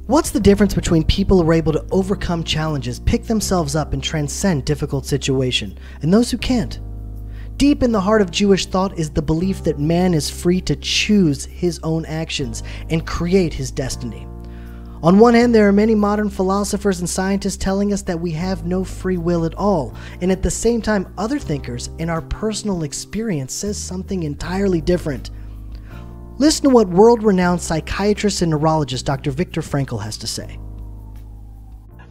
What's the difference between people who are able to overcome challenges, pick themselves up, and transcend difficult situations, and those who can't? Deep in the heart of Jewish thought is the belief that man is free to choose his own actions and create his destiny. On one hand, there are many modern philosophers and scientists telling us that we have no free will at all, and at the same time, other thinkers in our personal experience says something entirely different. Listen to what world-renowned psychiatrist and neurologist Dr. Viktor Frankl has to say.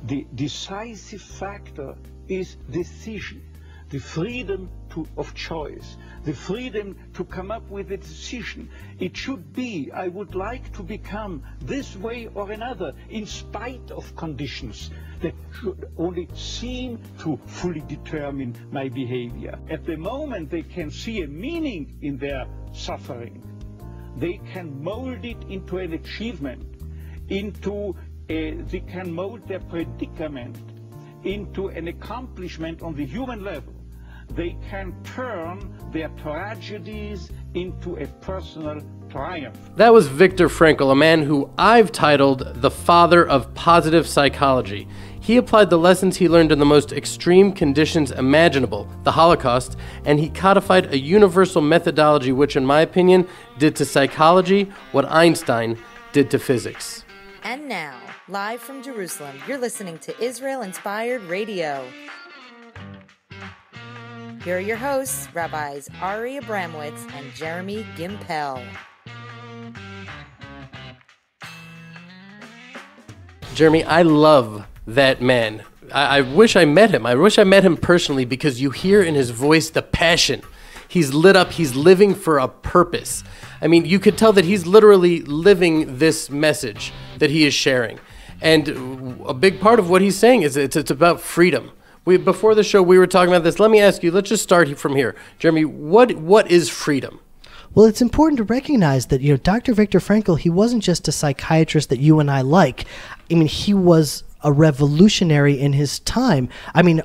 The decisive factor is decision, the freedom of choice, the freedom to come up with a decision. It should be, I would like to become this way or another, in spite of conditions that should only seem to fully determine my behavior. At the moment they can see a meaning in their suffering, they can mold it into an achievement, they can mold their predicament into an accomplishment on the human level. They can turn their tragedies into a personal triumph. That was Viktor Frankl, a man who I've titled the father of positive psychology. He applied the lessons he learned in the most extreme conditions imaginable, the Holocaust, and he codified a universal methodology which, in my opinion, did to psychology what Einstein did to physics. And now, live from Jerusalem, you're listening to Israel-Inspired Radio. Here are your hosts, Rabbis Ari Abramowitz and Jeremy Gimpel. Jeremy, I love that man. I wish I met him. I wish I met him personally, because you hear in his voice the passion. He's lit up. He's living for a purpose. I mean, you could tell that he's literally living this message that he is sharing. And a big part of what he's saying is it's about freedom. Before the show, we were talking about this. Let me ask you, let's just start from here. Jeremy, what is freedom? Well, it's important to recognize that, Dr. Viktor Frankl, he wasn't just a psychiatrist that you and I like. I mean, he was a revolutionary in his time. I mean,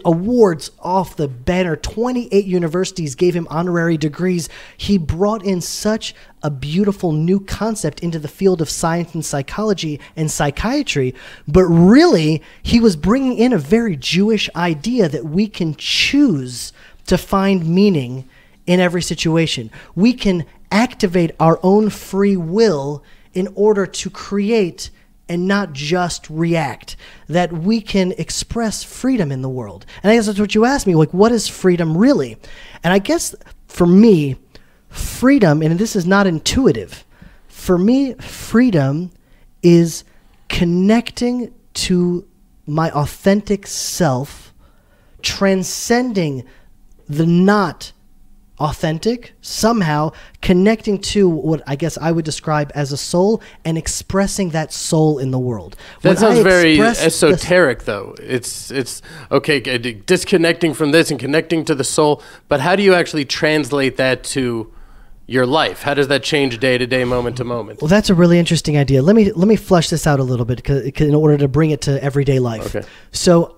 awards off the banner. 28 universities gave him honorary degrees. He brought in such a beautiful new concept into the field of science and psychology and psychiatry. But really, he was bringing in a very Jewish idea that we can choose to find meaning in every situation. We can activate our own free will in order to create and not just react, that we can express freedom in the world. And I guess that's what you asked me, like, what is freedom really? And I guess for me, freedom, and this is not intuitive, for me, freedom is connecting to my authentic self, transcending the not authentic, somehow connecting to what I guess I would describe as a soul and expressing that soul in the world. That sounds very esoteric, though. It's okay, disconnecting from this and connecting to the soul, but how do you actually translate that to your life? How does that change day to day, moment to moment? Well, that's a really interesting idea. Let me flesh this out a little bit in order to bring it to everyday life. Okay. So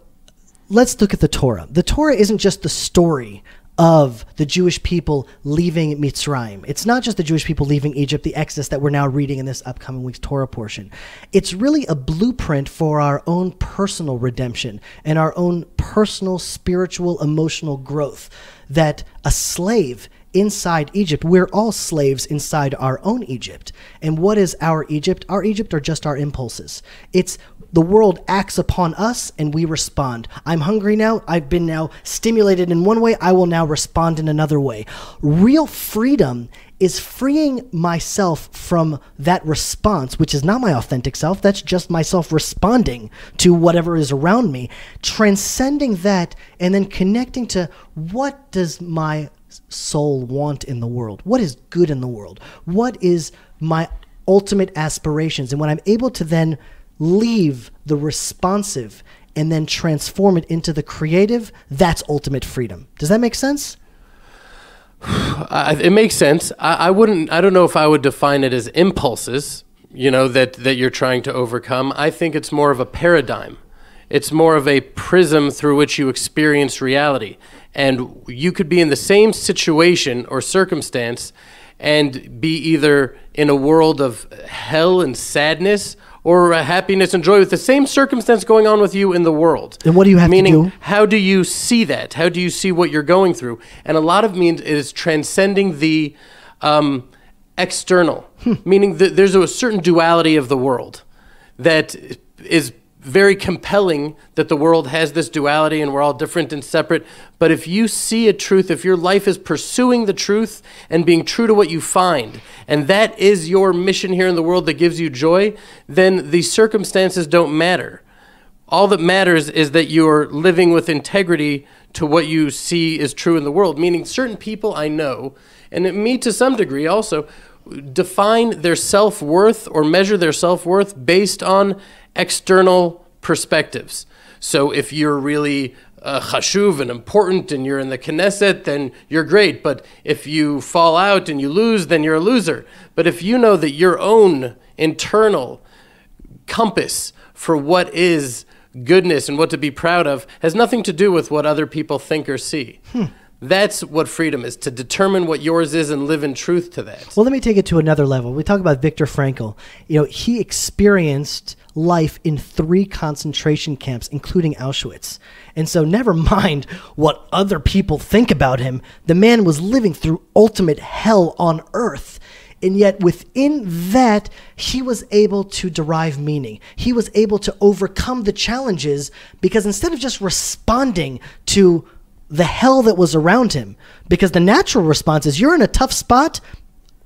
let's look at the Torah. The Torah isn't just the story of the Jewish people leaving Mitzrayim. It's not just the Jewish people leaving Egypt, the Exodus that we're now reading in this upcoming week's Torah portion. It's really a blueprint for our own personal redemption and our own personal, spiritual, emotional growth. That a slave inside Egypt, we're all slaves inside our own Egypt. And what is our Egypt? Our Egypt are just our impulses. It's the world acts upon us and we respond. I'm hungry now. I've been now stimulated in one way. I will now respond in another way. Real freedom is freeing myself from that response, which is not my authentic self. That's just myself responding to whatever is around me, transcending that and then connecting to what does my soul want in the world? What is good in the world? What is my ultimate aspirations? And when I'm able to then leave the responsive and then transform it into the creative, that's ultimate freedom. Does that make sense? It makes sense. I don't know if I would define it as impulses, that you're trying to overcome. I think it's more of a paradigm. It's more of a prism through which you experience reality. And you could be in the same situation or circumstance and be either in a world of hell and sadness or happiness and joy with the same circumstance going on with you in the world. And what do you have to Meaning, do? how do you see that? How do you see what you're going through? And a lot of means is transcending the external, meaning that there's a certain duality of the world that is very compelling, that the world has this duality and we're all different and separate. But if you see a truth, if your life is pursuing the truth and being true to what you find, and that is your mission here in the world that gives you joy, then the circumstances don't matter. All that matters is that you're living with integrity to what you see is true in the world. Meaning certain people I know, and me to some degree also, define their self-worth or measure their self-worth based on external perspectives. So if you're really chashuv and important and you're in the Knesset, then you're great. But if you fall out and you lose, then you're a loser. But if you know that your own internal compass for what is goodness and what to be proud of has nothing to do with what other people think or see. That's what freedom is, to determine what yours is and live in truth to that. Well, let me take it to another level. We talk about Viktor Frankl. He experienced life in 3 concentration camps, including Auschwitz. And so never mind what other people think about him. The man was living through ultimate hell on earth. And yet within that, he was able to derive meaning. He was able to overcome the challenges because instead of just responding to the hell that was around him, because the natural response is, you're in a tough spot,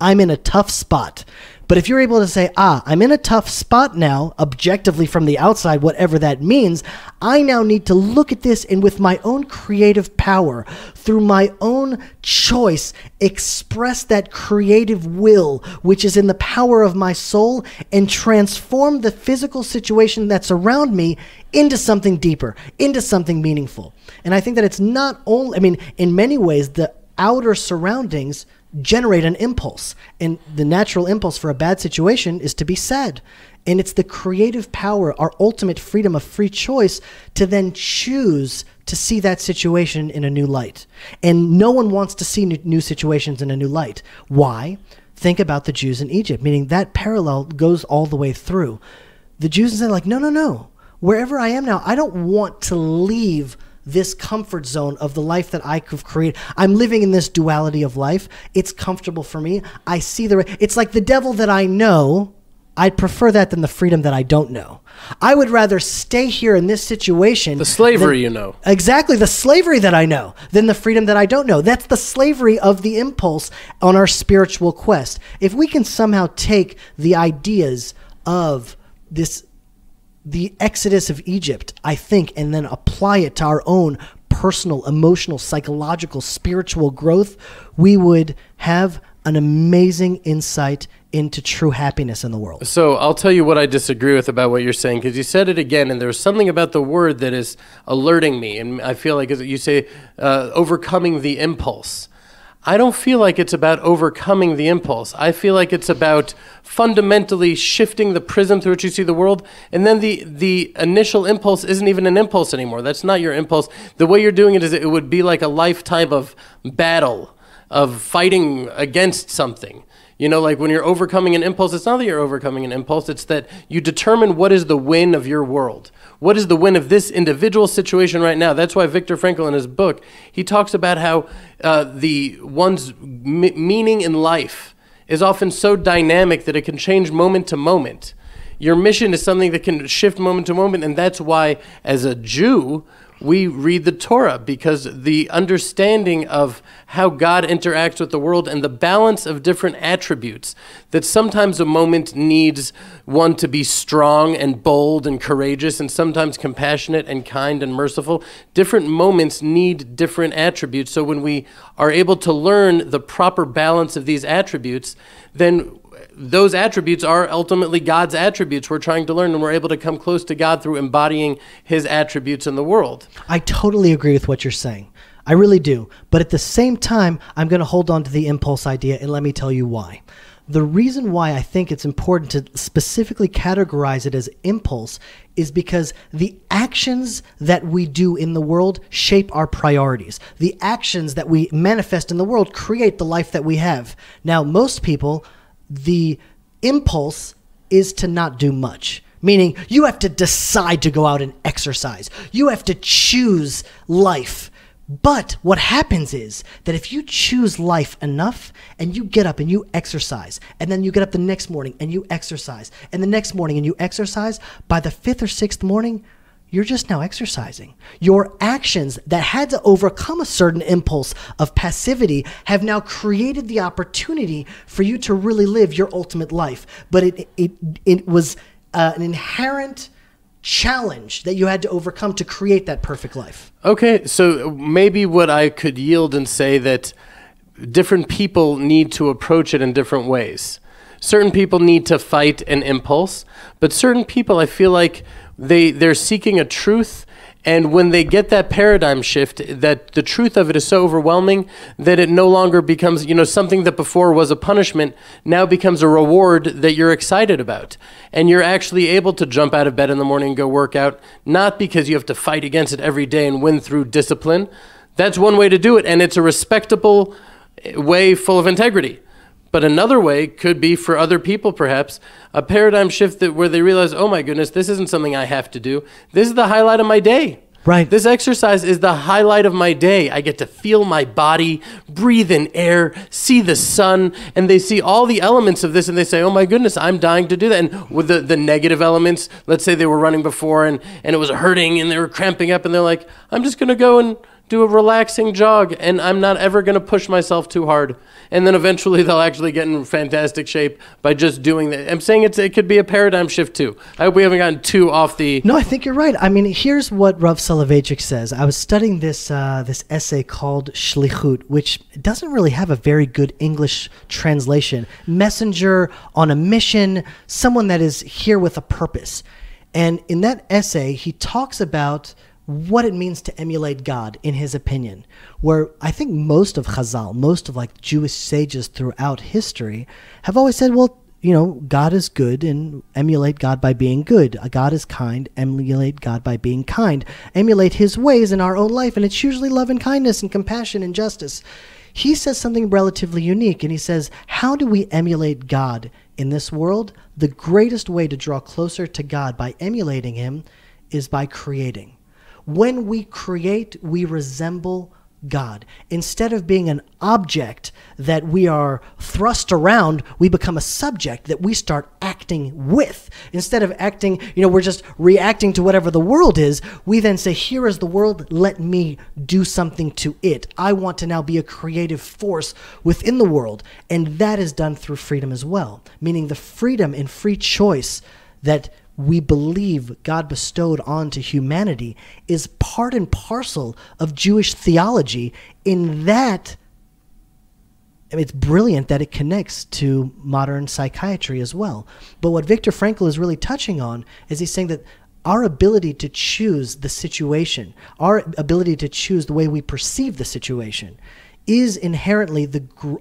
I'm in a tough spot. But if you're able to say, I'm in a tough spot now, objectively from the outside, whatever that means, I now need to look at this and with my own creative power, through my own choice, express that creative will, which is in the power of my soul, and transform the physical situation that's around me into something deeper, into something meaningful. And I think that it's not only, in many ways, the outer surroundings generate an impulse. And the natural impulse for a bad situation is to be sad. And it's the creative power, our ultimate freedom of free choice, to then choose to see that situation in a new light. And no one wants to see new situations in a new light. Why? Think about the Jews in Egypt, meaning that parallel goes all the way through. The Jews are like, no. Wherever I am now, I don't want to leave this comfort zone of the life that I could create. I'm living in this duality of life. It's comfortable for me. I see it's like the devil that I know. I'd prefer that than the freedom that I don't know. I would rather stay here in this situation. The slavery, Exactly, the slavery that I know than the freedom that I don't know. That's the slavery of the impulse on our spiritual quest. If we can somehow take the ideas of the exodus of Egypt, I think, and then apply it to our own personal, emotional, psychological, spiritual growth, we would have an amazing insight into true happiness in the world. So I'll tell you what I disagree with about what you're saying, because you said it again, and there's something about the word that is alerting me, and I feel like you say overcoming the impulse. I don't feel like it's about overcoming the impulse. I feel like it's about fundamentally shifting the prism through which you see the world, and then the initial impulse isn't even an impulse anymore. That's not your impulse. The way you're doing it is it would be like a lifetime of battle, of fighting against something. Like when you're overcoming an impulse, it's not that you're overcoming an impulse, it's that you determine what is the win of your world. What is the win of this individual situation right now? That's why Viktor Frankl in his book, he talks about how one's meaning in life is often so dynamic that it can change moment to moment. Your mission is something that can shift moment to moment, and that's why, as a Jew, we read the Torah, because the understanding of how God interacts with the world and the balance of different attributes, that sometimes a moment needs one to be strong and bold and courageous, and sometimes compassionate and kind and merciful. Different moments need different attributes. So when we are able to learn the proper balance of these attributes, then those attributes are ultimately God's attributes we're trying to learn, and we're able to come close to God through embodying his attributes in the world. I totally agree with what you're saying. I really do. But at the same time, I'm going to hold on to the impulse idea, and let me tell you why. The reason why I think it's important to specifically categorize it as impulse is because the actions that we do in the world shape our priorities. The actions that we manifest in the world create the life that we have. Now, most people, the impulse is to not do much, Meaning you have to decide to go out and exercise. You have to choose life. But what happens is that if you choose life enough and you get up and you exercise, and then you get up the next morning and you exercise, and the next morning and you exercise, by the 5th or 6th morning, you're just now exercising. Your actions that had to overcome a certain impulse of passivity have now created the opportunity for you to really live your ultimate life. But it was an inherent challenge that you had to overcome to create that perfect life. Okay, so maybe what I could yield and say that different people need to approach it in different ways. Certain people need to fight an impulse, but certain people, I feel like they're seeking a truth, and when they get that paradigm shift, that the truth of it is so overwhelming that it no longer becomes, something that before was a punishment now becomes a reward that you're excited about. And you're actually able to jump out of bed in the morning and go work out, not because you have to fight against it every day and win through discipline. That's one way to do it, and it's a respectable way full of integrity. But another way could be for other people, perhaps, a paradigm shift where they realize, oh my goodness, this isn't something I have to do. This is the highlight of my day. Right. This exercise is the highlight of my day. I get to feel my body, breathe in air, see the sun, and they see all the elements of this and they say, oh my goodness, I'm dying to do that. And with the negative elements, let's say they were running before and it was hurting and they were cramping up and they're like, I'm just going to go and do a relaxing jog and I'm not ever going to push myself too hard. And then eventually they'll actually get in fantastic shape by just doing that. I'm saying it could be a paradigm shift too. I hope we haven't gotten too off the... No, I think you're right. I mean, here's what Rav Soloveitchik says. I was studying this essay called Shlichut, which doesn't really have a very good English translation. Messenger on a mission, someone that is here with a purpose. And in that essay, he talks about what it means to emulate God, in his opinion, where I think most of Chazal, most of like Jewish sages throughout history have always said, well, God is good and emulate God by being good. God is kind, emulate God by being kind. Emulate his ways in our own life, and it's usually love and kindness and compassion and justice. He says something relatively unique, and he says, how do we emulate God in this world? The greatest way to draw closer to God by emulating him is by creating. When we create, we resemble God. Instead of being an object that we are thrust around, we become a subject that we start acting with. Instead of acting, we're just reacting to whatever the world is, we then say, here is the world, let me do something to it. I want to now be a creative force within the world. And that is done through freedom as well, meaning the freedom and free choice that we believe God bestowed onto humanity is part and parcel of Jewish theology. In that, it's brilliant that it connects to modern psychiatry as well. But what Viktor Frankl is really touching on is he's saying that our ability to choose the situation, our ability to choose the way we perceive the situation, is inherently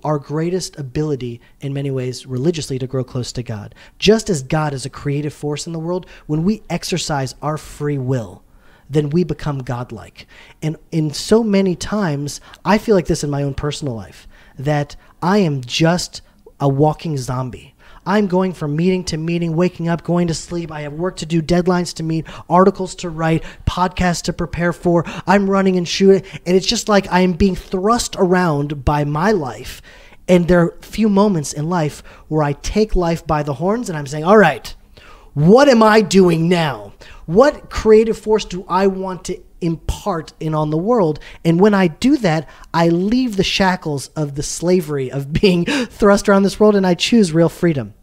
our greatest ability, in many ways, religiously, to grow close to God. Just as God is a creative force in the world, when we exercise our free will, then we become godlike. And in so many times, I feel like this in my own personal life, that I am just a walking zombie. I'm going from meeting to meeting, waking up, going to sleep. I have work to do, deadlines to meet, articles to write, podcasts to prepare for. I'm running and shooting. And it's just like I am being thrust around by my life. And there are few moments in life where I take life by the horns and I'm saying, all right, what am I doing now? What creative force do I want to impart in on the world? And when I do that, I leave the shackles of the slavery of being thrust around this world and I choose real freedom.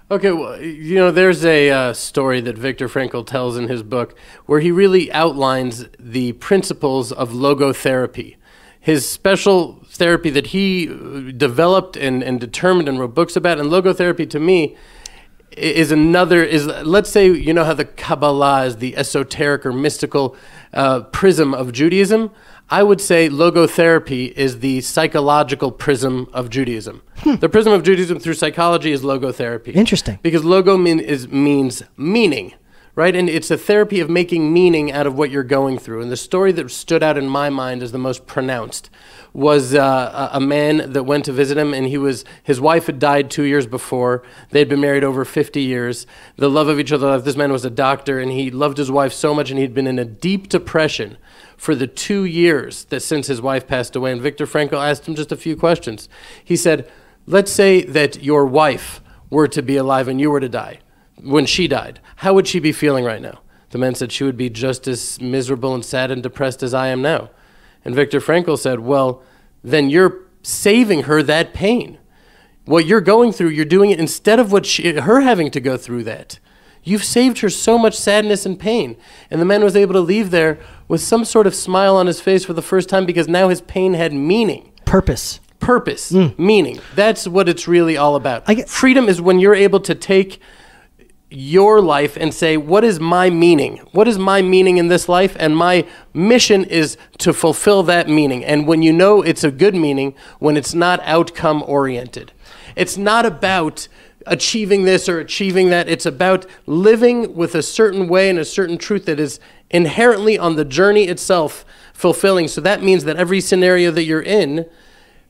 Okay, well, there's a story that Viktor Frankl tells in his book where he really outlines the principles of logotherapy. His special therapy that he developed and determined and wrote books about. And logotherapy, to me, is let's say, how the Kabbalah is the esoteric or mystical prism of Judaism. I would say logotherapy is the psychological prism of Judaism. The prism of Judaism through psychology is logotherapy. Interesting. Because logo means meaning, right? And it's a therapy of making meaning out of what you're going through. And the story that stood out in my mind as the most pronounced was a man that went to visit him, and his wife had died 2 years before. They'd been married over 50 years. The love of each other. This man was a doctor, and he loved his wife so much, and he'd been in a deep depression for the 2 years that since his wife passed away. And Viktor Frankl asked him just a few questions. He said, let's say that your wife were to be alive and you were to die. When she died, how would she be feeling right now? The man said she would be just as miserable and sad and depressed as I am now. And Viktor Frankl said, well, then you're saving her that pain. What you're going through, you're doing it instead of her having to go through that. You've saved her so much sadness and pain. And the man was able to leave there with some sort of smile on his face for the first time because now his pain had meaning. Purpose. Meaning. That's what it's really all about. Freedom is when you're able to take your life and say, what is my meaning? What is my meaning in this life? And my mission is to fulfill that meaning. And when you know it's a good meaning, when it's not outcome oriented. It's not about achieving this or achieving that. It's about living with a certain way and a certain truth that is inherently on the journey itself fulfilling. So that means that every scenario that you're in,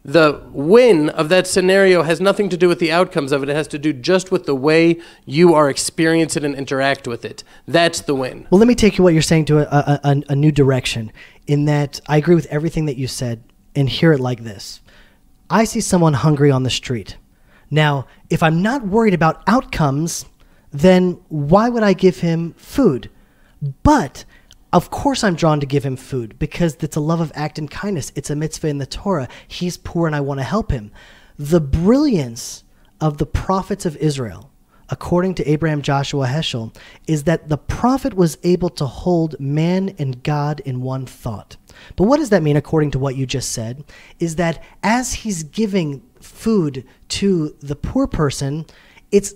the win of that scenario has nothing to do with the outcomes of it. It has to do just with the way you are experiencing it and interact with it. That's the win. Well, let me take you what you're saying to a new direction, in that I agree with everything that you said, and hear it like this. I see someone hungry on the street. Now, if I'm not worried about outcomes, then why would I give him food? But of course I'm drawn to give him food because it's a love of act and kindness. It's a mitzvah in the Torah. He's poor and I want to help him. The brilliance of the prophets of Israel, according to Abraham Joshua Heschel, is that the prophet was able to hold man and God in one thought. But what does that mean, according to what you just said, is that as he's giving food to the poor person, it's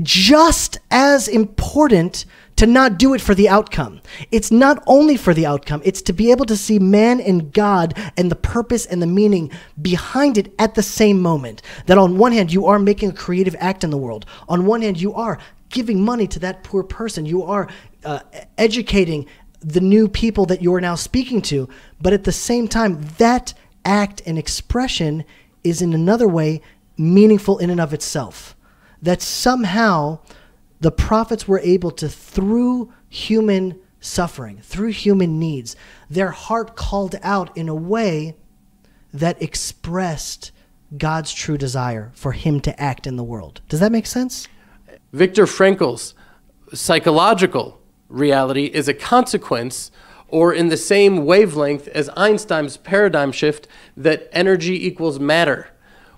just as important to not do it for the outcome. It's not only for the outcome, it's to be able to see man and God and the purpose and the meaning behind it at the same moment. That on one hand, you are making a creative act in the world. On one hand, you are giving money to that poor person. You are educating the new people that you are now speaking to. But at the same time, that act and expression is in another way meaningful in and of itself. That somehow the prophets were able to, through human suffering, through human needs, their heart called out in a way that expressed God's true desire for him to act in the world. Does that make sense? Viktor Frankl's psychological reality is a consequence, or in the same wavelength as Einstein's paradigm shift, that energy equals matter.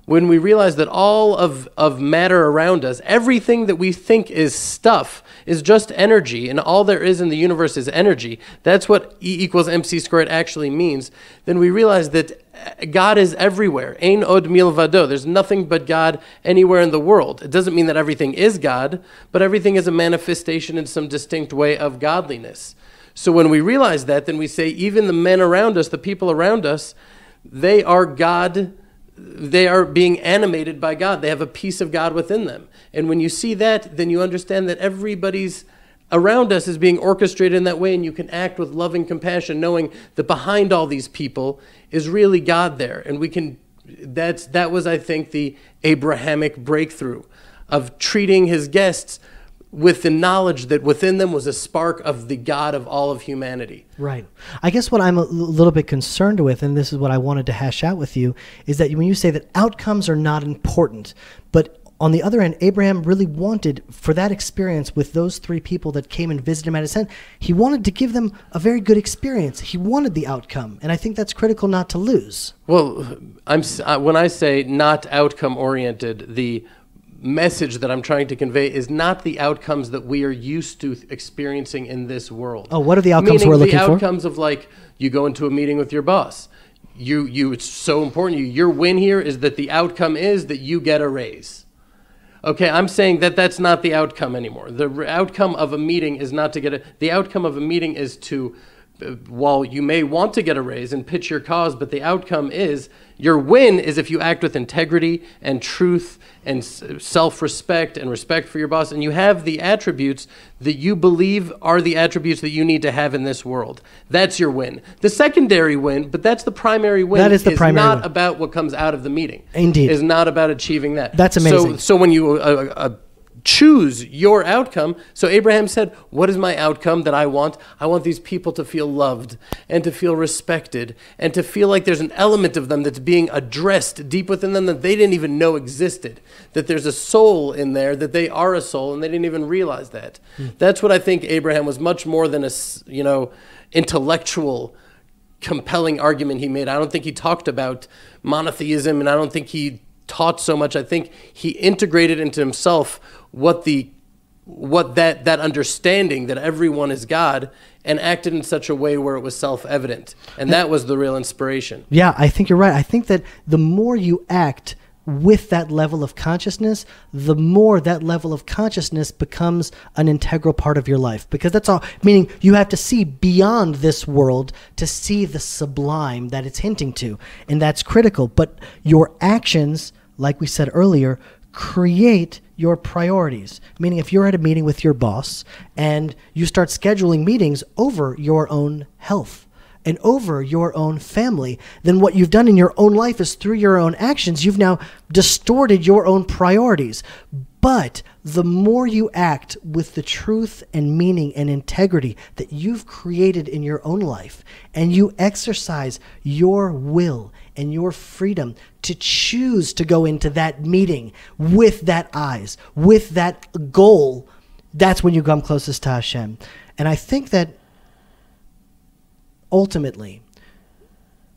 When we realize that all of matter around us, everything that we think is stuff, is just energy, and all there is in the universe is energy, that's what E equals MC squared actually means, then we realize that God is everywhere. Ein od milvado. There's nothing but God anywhere in the world. It doesn't mean that everything is God, but everything is a manifestation in some distinct way of godliness. So when we realize that, then we say even the men around us, the people around us, they are God. They are being animated by God. They have a piece of God within them. And when you see that, then you understand that everybody's around us is being orchestrated in that way, and you can act with loving compassion, knowing that behind all these people is really God there. And we can, that was, I think, the Abrahamic breakthrough of treating his guests with the knowledge that within them was a spark of the God of all of humanity. Right. I guess what I'm a little bit concerned with, and this is what I wanted to hash out with you, is that when you say that outcomes are not important, but on the other hand, Abraham really wanted, for that experience with those three people that came and visited him at his tent, he wanted to give them a very good experience. He wanted the outcome, and I think that's critical not to lose. Well, when I say not outcome-oriented, the message that I'm trying to convey is not the outcomes that we are used to experiencing in this world. Oh, what are the outcomes we're looking for? The outcomes of, like, you go into a meeting with your boss. It's so important. Your win here is that the outcome is that you get a raise. Okay, I'm saying that that's not the outcome anymore. The outcome of a meeting is not to get the outcome of a meeting is to while you may want to get a raise and pitch your cause, but the outcome is your win is if you act with integrity and truth and self-respect and respect for your boss, and you have the attributes that you believe are the attributes that you need to have in this world. That's your win. The secondary win, but that's the primary win, That is the primary not win. about what comes out of the meeting. Indeed. Is not about achieving that. That's amazing. So when you choose your outcome. So Abraham said, what is my outcome that I want? I want these people to feel loved and to feel respected and to feel like there's an element of them that's being addressed deep within them that they didn't even know existed, that there's a soul in there, that they are a soul, and they didn't even realize that. That's what I think Abraham was, much more than a, intellectual, compelling argument he made. I don't think he talked about monotheism, and I don't think he taught so much. I think he integrated into himself what that understanding that everyone is God, and acted in such a way where it was self-evident. And that was the real inspiration. Yeah, I think you're right. I think that the more you act with that level of consciousness, the more that level of consciousness becomes an integral part of your life. Because that's all, meaning you have to see beyond this world to see the sublime that it's hinting to. And that's critical. But your actions, like we said earlier, create your priorities. Meaning if you're at a meeting with your boss and you start scheduling meetings over your own health and over your own family, then what you've done in your own life is, through your own actions, you've now distorted your own priorities. But the more you act with the truth and meaning and integrity that you've created in your own life, and you exercise your will and your freedom to choose to go into that meeting with that eyes, with that goal, that's when you come closest to Hashem. And I think that ultimately,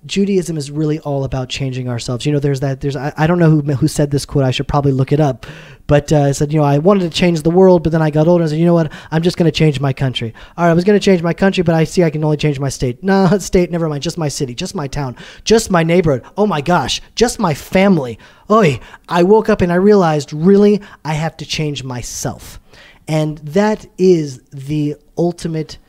Judaism is really all about changing ourselves. I don't know who said this quote. I should probably look it up. But it said, I wanted to change the world, but then I got older and I said, you know what? I'm just going to change my country. All right, I was going to change my country, but I see I can only change my state. No, state, never mind. Just my city, just my town, just my neighborhood. Oh my gosh, just my family. Oy, I woke up and I realized, really, I have to change myself. And that is the ultimate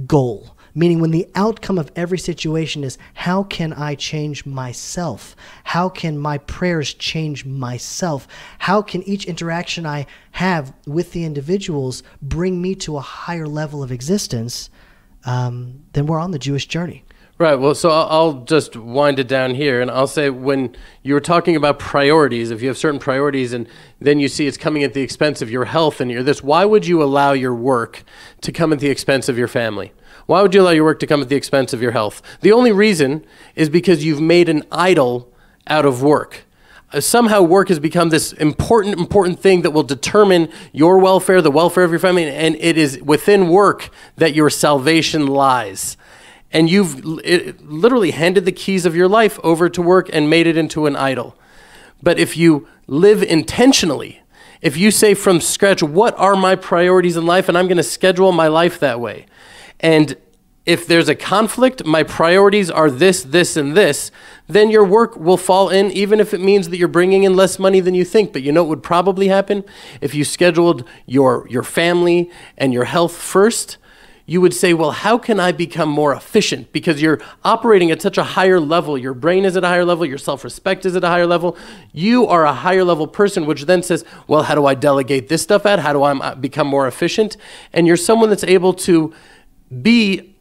goal. Meaning when the outcome of every situation is, how can I change myself? How can my prayers change myself? How can each interaction I have with the individuals bring me to a higher level of existence? Then we're on the Jewish journey. Right. Well, so I'll just wind it down here, and I'll say, when you were talking about priorities, if you have certain priorities and then you see it's coming at the expense of your health and your this, why would you allow your work to come at the expense of your family? Why would you allow your work to come at the expense of your health? The only reason is because you've made an idol out of work. Somehow work has become this important thing that will determine your welfare, the welfare of your family, and it is within work that your salvation lies. And you've literally handed the keys of your life over to work and made it into an idol. But if you live intentionally, if you say from scratch, what are my priorities in life, and I'm going to schedule my life that way. And if there's a conflict, my priorities are this, this, and this, then your work will fall in, even if it means that you're bringing in less money than you think. But you know what would probably happen? If you scheduled your family and your health first, you would say, well, how can I become more efficient? Because you're operating at such a higher level. Your brain is at a higher level. Your self-respect is at a higher level. You are a higher level person, which then says, well, how do I delegate this stuff out? How do I become more efficient? And you're someone that's able to be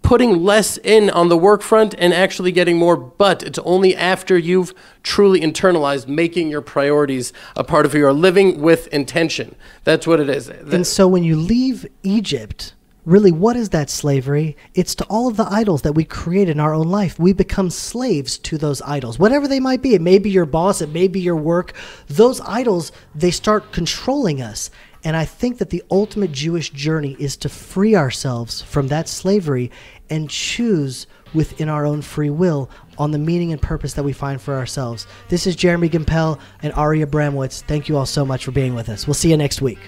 putting less in on the work front and actually getting more, but it's only after you've truly internalized making your priorities a part of who you are, living with intention. That's what it is. And so when you leave Egypt, really, what is that slavery? It's to all of the idols that we create in our own life. We become slaves to those idols, whatever they might be. It may be your boss, it may be your work. Those idols, they start controlling us. And I think that the ultimate Jewish journey is to free ourselves from that slavery and choose within our own free will on the meaning and purpose that we find for ourselves. This is Jeremy Gimpel and Ari Abramowitz. Thank you all so much for being with us. We'll see you next week.